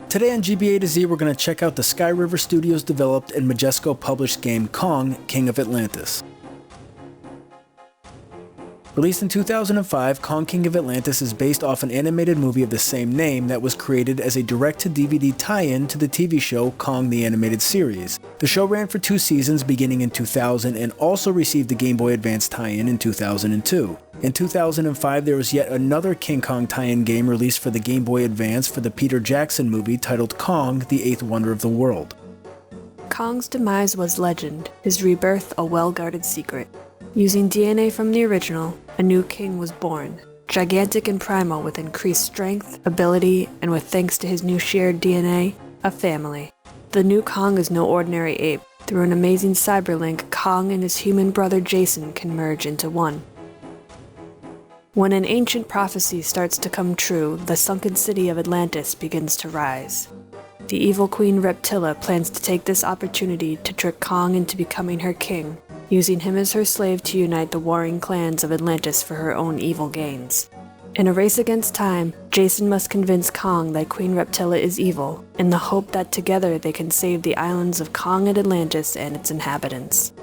Today on GBA-Z, we're going to check out the Sky River Studios developed and Majesco published game Kong, King of Atlantis. Released in 2005, Kong King of Atlantis is based off an animated movie of the same name that was created as a direct-to-DVD tie-in to the TV show Kong the Animated Series. The show ran for 2 seasons beginning in 2000 and also received the Game Boy Advance tie-in in 2002. In 2005, there was yet another King Kong tie-in game released for the Game Boy Advance for the Peter Jackson movie titled Kong, the Eighth Wonder of the World. Kong's demise was legend, his rebirth a well-guarded secret. Using DNA from the original, a new king was born, gigantic and primal with increased strength, ability, and with thanks to his new shared DNA, a family. The new Kong is no ordinary ape. Through an amazing cyberlink, Kong and his human brother Jason can merge into one. When an ancient prophecy starts to come true, the sunken city of Atlantis begins to rise. The evil queen Reptilla plans to take this opportunity to trick Kong into becoming her king, using him as her slave to unite the warring clans of Atlantis for her own evil gains. In a race against time, Jason must convince Kong that Queen Reptilla is evil, in the hope that together they can save the islands of Kong and Atlantis and its inhabitants.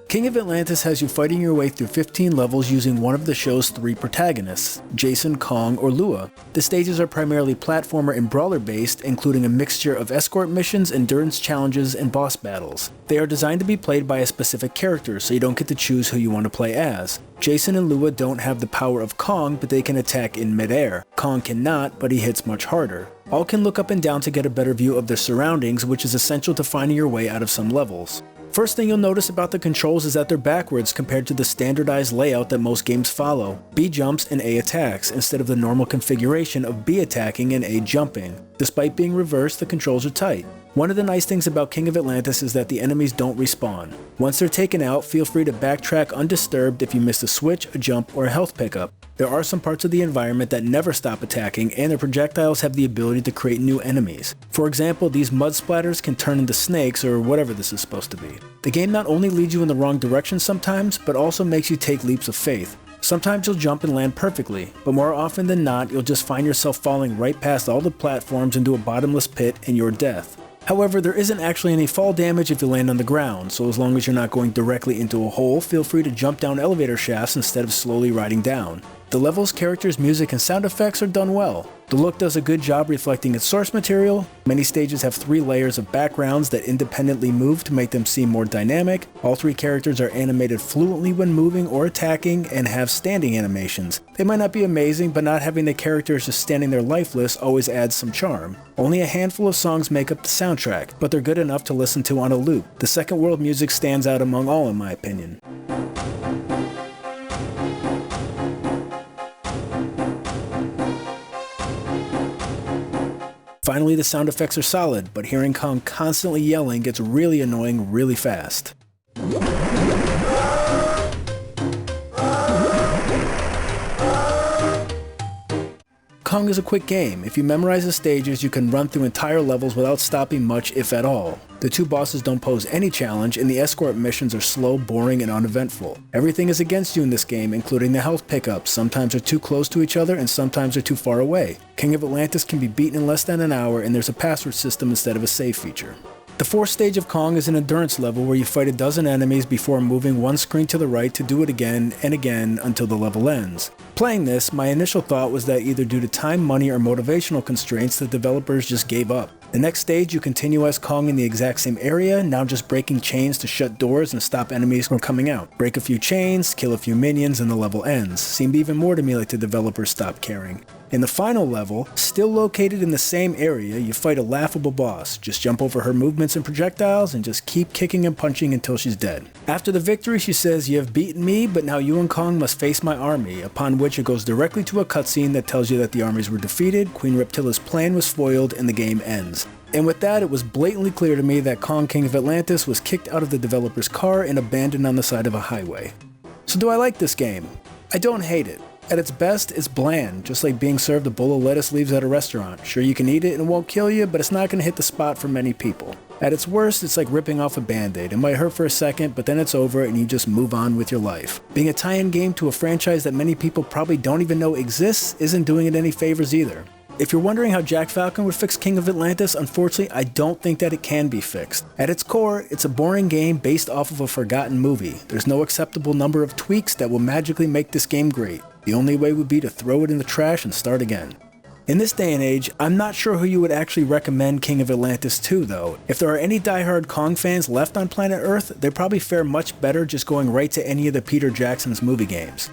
King of Atlantis has you fighting your way through 15 levels using one of the show's 3 protagonists, Jason, Kong, or Lua. The stages are primarily platformer and brawler based, including a mixture of escort missions, endurance challenges, and boss battles. They are designed to be played by a specific character, so you don't get to choose who you want to play as. Jason and Lua don't have the power of Kong, but they can attack in midair. Kong cannot, but he hits much harder. All can look up and down to get a better view of their surroundings, which is essential to finding your way out of some levels. First thing you'll notice about the controls is that they're backwards compared to the standardized layout that most games follow. B jumps and A attacks, instead of the normal configuration of B attacking and A jumping. Despite being reversed, the controls are tight. One of the nice things about King of Atlantis is that the enemies don't respawn. Once they're taken out, feel free to backtrack undisturbed if you missed a switch, a jump, or a health pickup. There are some parts of the environment that never stop attacking, and their projectiles have the ability to create new enemies. For example, these mud splatters can turn into snakes or whatever this is supposed to be. The game not only leads you in the wrong direction sometimes, but also makes you take leaps of faith. Sometimes you'll jump and land perfectly, but more often than not, you'll just find yourself falling right past all the platforms into a bottomless pit and your death. However, there isn't actually any fall damage if you land on the ground, so as long as you're not going directly into a hole, feel free to jump down elevator shafts instead of slowly riding down. The levels, characters, music, and sound effects are done well. The look does a good job reflecting its source material. Many stages have 3 layers of backgrounds that independently move to make them seem more dynamic. All 3 characters are animated fluently when moving or attacking and have standing animations. They might not be amazing, but not having the characters just standing there lifeless always adds some charm. Only a handful of songs make up the soundtrack, but they're good enough to listen to on a loop. The Second World music stands out among all in my opinion. Finally, the sound effects are solid, but hearing Kong constantly yelling gets really annoying really fast. Kong is a quick game. If you memorize the stages, you can run through entire levels without stopping much, if at all. The 2 bosses don't pose any challenge, and the escort missions are slow, boring, and uneventful. Everything is against you in this game, including the health pickups. Sometimes they're too close to each other, and sometimes they're too far away. King of Atlantis can be beaten in less than an hour, and there's a password system instead of a save feature. The 4th stage of Kong is an endurance level where you fight a dozen enemies before moving one screen to the right to do it again and again until the level ends. Playing this, my initial thought was that either due to time, money, or motivational constraints, the developers just gave up. The next stage, you continue as Kong in the exact same area, now just breaking chains to shut doors and stop enemies from coming out. Break a few chains, kill a few minions, and the level ends. Seemed even more to me like the developers stopped caring. In the final level, still located in the same area, you fight a laughable boss. Just jump over her movements and projectiles and just keep kicking and punching until she's dead. After the victory, she says, "You have beaten me, but now you and Kong must face my army," upon which it goes directly to a cutscene that tells you that the armies were defeated, Queen Reptilla's plan was foiled, and the game ends. And with that, it was blatantly clear to me that Kong King of Atlantis was kicked out of the developer's car and abandoned on the side of a highway. So do I like this game? I don't hate it. At its best, it's bland, just like being served a bowl of lettuce leaves at a restaurant. Sure, you can eat it and it won't kill you, but it's not going to hit the spot for many people. At its worst, it's like ripping off a band-aid. It might hurt for a second, but then it's over and you just move on with your life. Being a tie-in game to a franchise that many people probably don't even know exists isn't doing it any favors either. If you're wondering how Jack Falcon would fix King of Atlantis, unfortunately, I don't think that it can be fixed. At its core, it's a boring game based off of a forgotten movie. There's no acceptable number of tweaks that will magically make this game great. The only way would be to throw it in the trash and start again. In this day and age, I'm not sure who you would actually recommend King of Atlantis to though. If there are any diehard Kong fans left on planet Earth, they'd probably fare much better just going right to any of the Peter Jackson's movie games.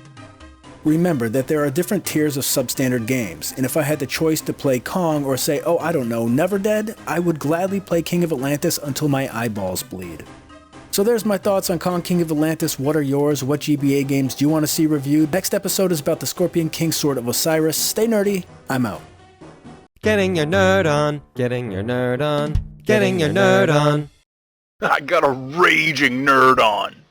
Remember that there are different tiers of substandard games, and if I had the choice to play Kong or say, oh I don't know, Never Dead, I would gladly play King of Atlantis until my eyeballs bleed. So there's my thoughts on Kong King of Atlantis. What are yours? What GBA games do you want to see reviewed? Next episode is about the Scorpion King Sword of Osiris. Stay nerdy, I'm out. Getting your nerd on, getting your nerd on, getting your nerd on. I got a raging nerd on.